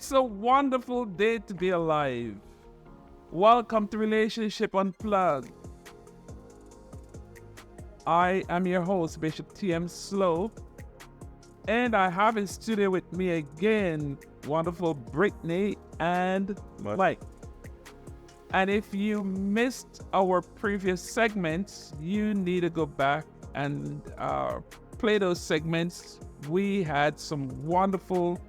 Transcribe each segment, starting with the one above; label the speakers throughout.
Speaker 1: It's a wonderful day to be alive. Welcome to Relationship Unplugged. I am your host, Bishop T.M. Slow, and I have in studio with me again, wonderful Brittany and Mike. And if you missed our previous segments, you need to go back and play those segments. We had some wonderful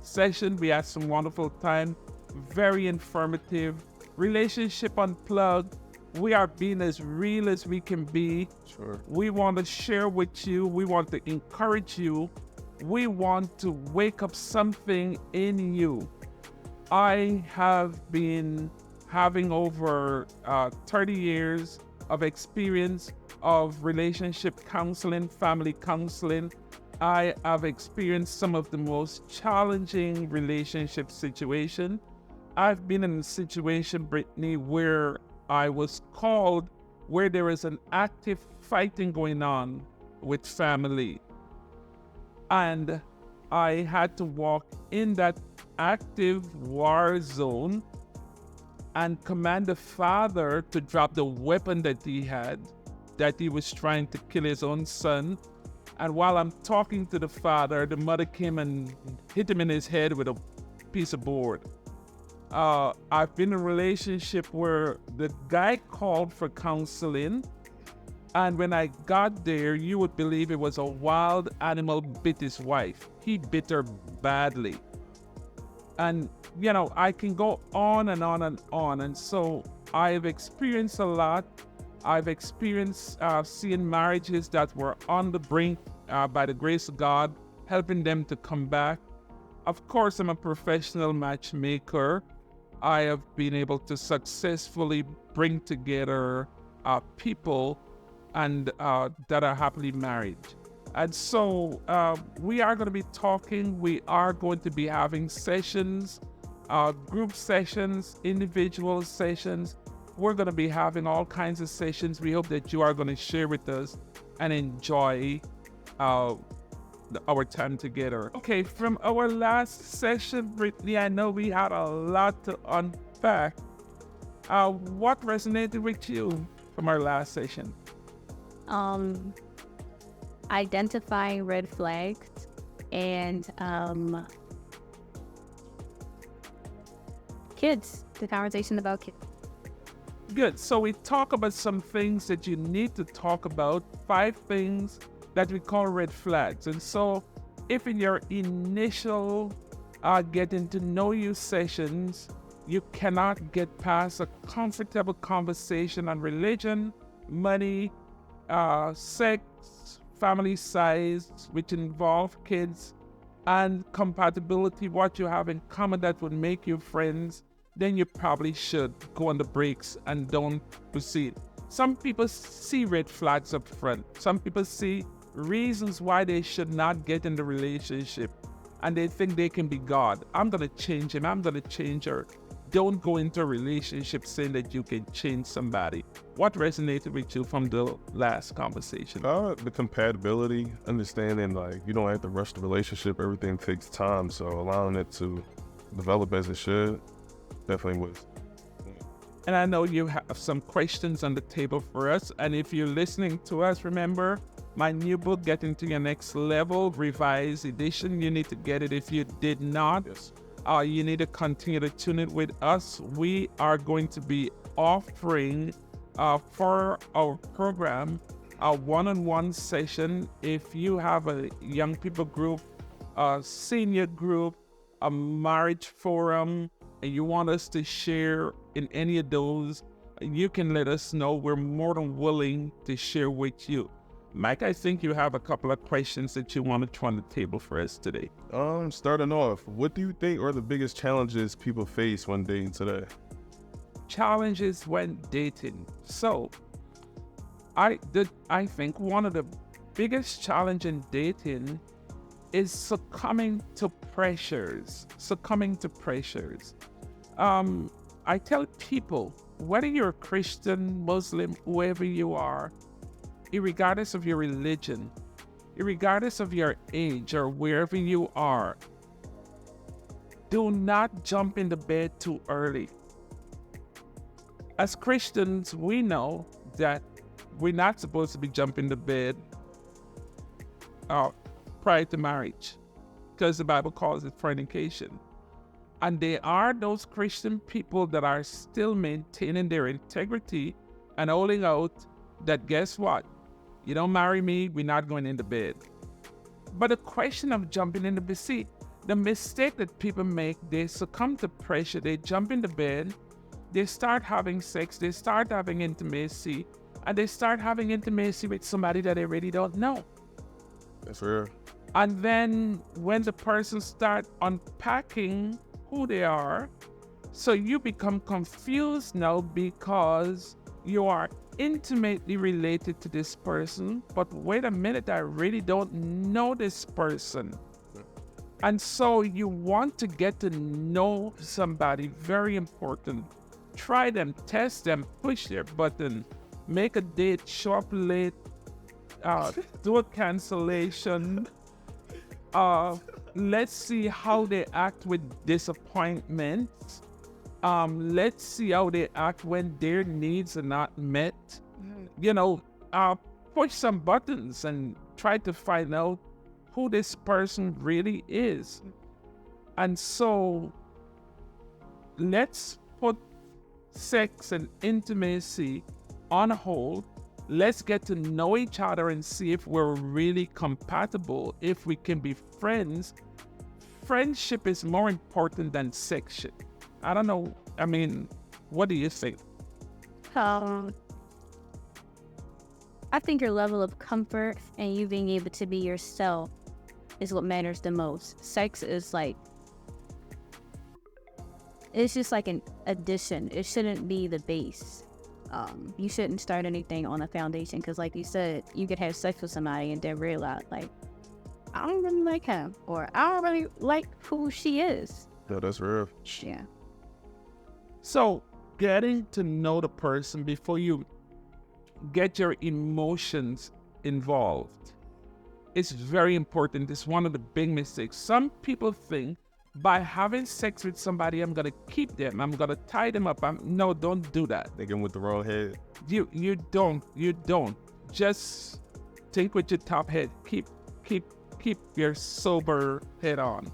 Speaker 1: session. We had some wonderful time. Very informative. Relationship Unplugged. We are being as real as we can be.
Speaker 2: Sure.
Speaker 1: We want to share with you. We want to encourage you. We want to wake up something in you. I have been having over 30 years of experience of relationship counseling, family counseling. I have experienced some of the most challenging relationship situations. I've been in a situation, Brittany, where I was called, where there is an active fighting going on with family. And I had to walk in that active war zone and command the father to drop the weapon that he had, that he was trying to kill his own son. And while I'm talking to the father, the mother came and hit him in his head with a piece of board. I've been in a relationship where the guy called for counseling, and when I got there, you would believe it was a wild animal bit his wife. He bit her badly. And, you know, I can go on and on and on. And so I've experienced a lot. I've experienced seeing marriages that were on the brink by the grace of God, helping them to come back. Of course, I'm a professional matchmaker. I have been able to successfully bring together people and that are happily married. And so we are going to be talking. We are going to be having sessions, group sessions, individual sessions. We're going to be having all kinds of sessions. We hope that you are going to share with us and enjoy our time together. Okay, from our last session, Brittany, I know we had a lot to unpack. What resonated with you from our last session?
Speaker 3: Identifying red flags and kids, the conversation about kids.
Speaker 1: Good. So we talk about some things that you need to talk about, 5 things that we call red flags. And so if in your initial getting to know you sessions, you cannot get past a comfortable conversation on religion, money, sex, family size, which involve kids, and compatibility, what you have in common that would make you friends, then you probably should go on the brakes and don't proceed. Some people see red flags up front. Some people see reasons why they should not get in the relationship, and they think they can be God. I'm going to change him. I'm going to change her. Don't go into a relationship saying that you can change somebody. What resonated with you from the last conversation?
Speaker 2: The compatibility, understanding like you don't have to rush the relationship. Everything takes time, so allowing it to develop as it should definitely was.
Speaker 1: And I know you have some questions on the table for us. And if you're listening to us, remember my new book, Getting to Your Next Level, revised edition. You need to get it if you did not.
Speaker 2: Yes.
Speaker 1: You need to continue to tune in with us. We are going to be offering for our program a one-on-one session. If you have a young people group, a senior group, a marriage forum, and you want us to share in any of those, you can let us know. We're more than willing to share with you. Mike, I think you have a couple of questions that you want to throw on the table for us today.
Speaker 2: Starting off, what do you think are the biggest challenges people face when dating today?
Speaker 1: Challenges when dating. So, I think one of the biggest challenge in dating is succumbing to pressures. I tell people, whether you're a Christian, Muslim, whoever you are, irregardless of your religion, irregardless of your age or wherever you are, do not jump in the bed too early. As Christians, we know that we're not supposed to be jumping the bed prior to marriage, because the Bible calls it fornication. And there are those Christian people that are still maintaining their integrity and holding out that, guess what? You don't marry me, we're not going in the bed. But the question of jumping in the bed, see, the mistake that people make, they succumb to pressure, they jump in the bed, they start having sex, they start having intimacy, and they start having intimacy with somebody that they really don't know.
Speaker 2: That's real.
Speaker 1: And then when the person starts unpacking who they are, so you become confused now because you are intimately related to this person, but wait a minute, I really don't know this person. And so you want to get to know somebody, very important. Try them, test them, push their button, make a date, show up late, do a cancellation. Let's see how they act with disappointments. Let's see how they act when their needs are not met. You know, push some buttons and try to find out who this person really is. And so let's put sex and intimacy on hold. Let's get to know each other and see if we're really compatible, if we can be friends. Friendship is more important than sex. I don't know. I mean, what do you think?
Speaker 3: I think your level of comfort and you being able to be yourself is what matters the most. Sex is like, it's just like an addition. It shouldn't be the base. You shouldn't start anything on a foundation because, like you said, you could have sex with somebody and then realize, like, I don't really like him, or I don't really like who she is.
Speaker 2: No, that's real.
Speaker 3: Yeah.
Speaker 1: So getting to know the person before you get your emotions involved is very important. It's one of the big mistakes. Some people think by having sex with somebody, I'm going to keep them. I'm going to tie them up. No, don't do that.
Speaker 2: Thinking with the wrong head.
Speaker 1: You don't. Just think with your top head. Keep your sober head on.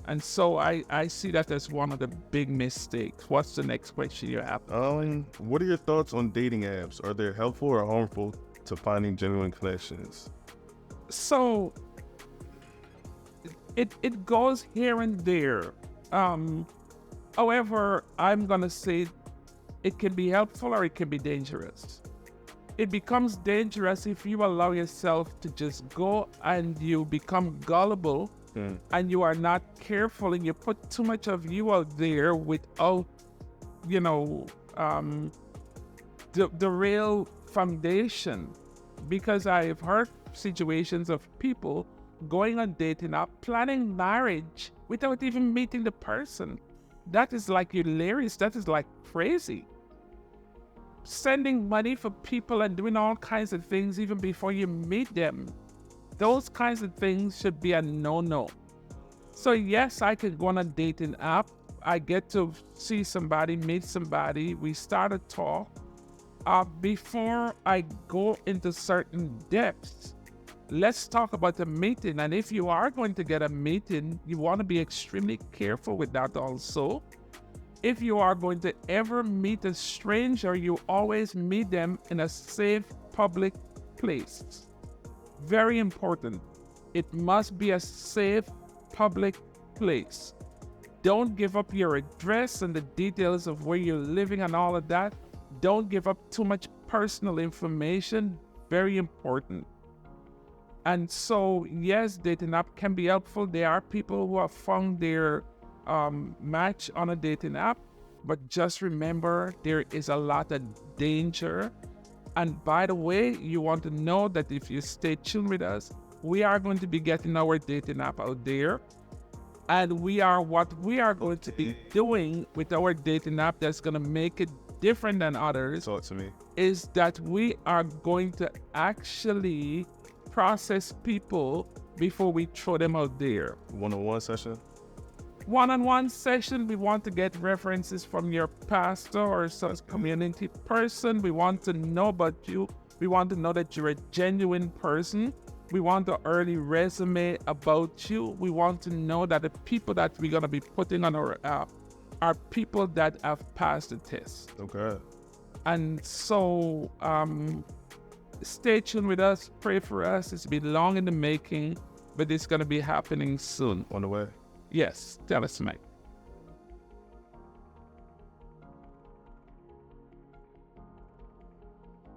Speaker 1: And so I see that as one of the big mistakes. What's the next question you have?
Speaker 2: What are your thoughts on dating apps? Are they helpful or harmful to finding genuine connections?
Speaker 1: So it goes here and there. However, I'm gonna say it can be helpful or it can be dangerous. It becomes dangerous if you allow yourself to just go and you become gullible and you are not careful and you put too much of you out there without, the real foundation. Because I've heard situations of people going on dating app, planning marriage without even meeting the person. That is like hilarious. That is like crazy. Sending money for people and doing all kinds of things even before you meet them. Those kinds of things should be a no-no. So yes, I could go on a dating app. I get to see somebody, meet somebody. We start a talk. Before I go into certain depths, let's talk about the meeting. And if you are going to get a meeting, you want to be extremely careful with that also. If you are going to ever meet a stranger, you always meet them in a safe public place. Very important. It must be a safe public place. Don't give up your address and the details of where you're living and all of that. Don't give up too much personal information. Very important. And so, yes, dating app can be helpful. There are people who have found their match on a dating app, but just remember there is a lot of danger. And by the way, you want to know that if you stay tuned with us, we are going to be getting our dating app out there. And what we are going to be doing with our dating app that's going to make it different than others.
Speaker 2: Talk to me.
Speaker 1: Is that we are going to actually process people before we throw them out there.
Speaker 2: One-on-one session?
Speaker 1: one-on-one session, we want to get references from your pastor or some community person. We want to know about you. We want to know that you're a genuine person. We want an early resume about you. We want to know that the people that we're going to be putting on our app are people that have passed the test.
Speaker 2: Okay.
Speaker 1: And so stay tuned with us. Pray for us. It's been long in the making, but it's going to be happening soon.
Speaker 2: On the way.
Speaker 1: Yes, tell us, Mike.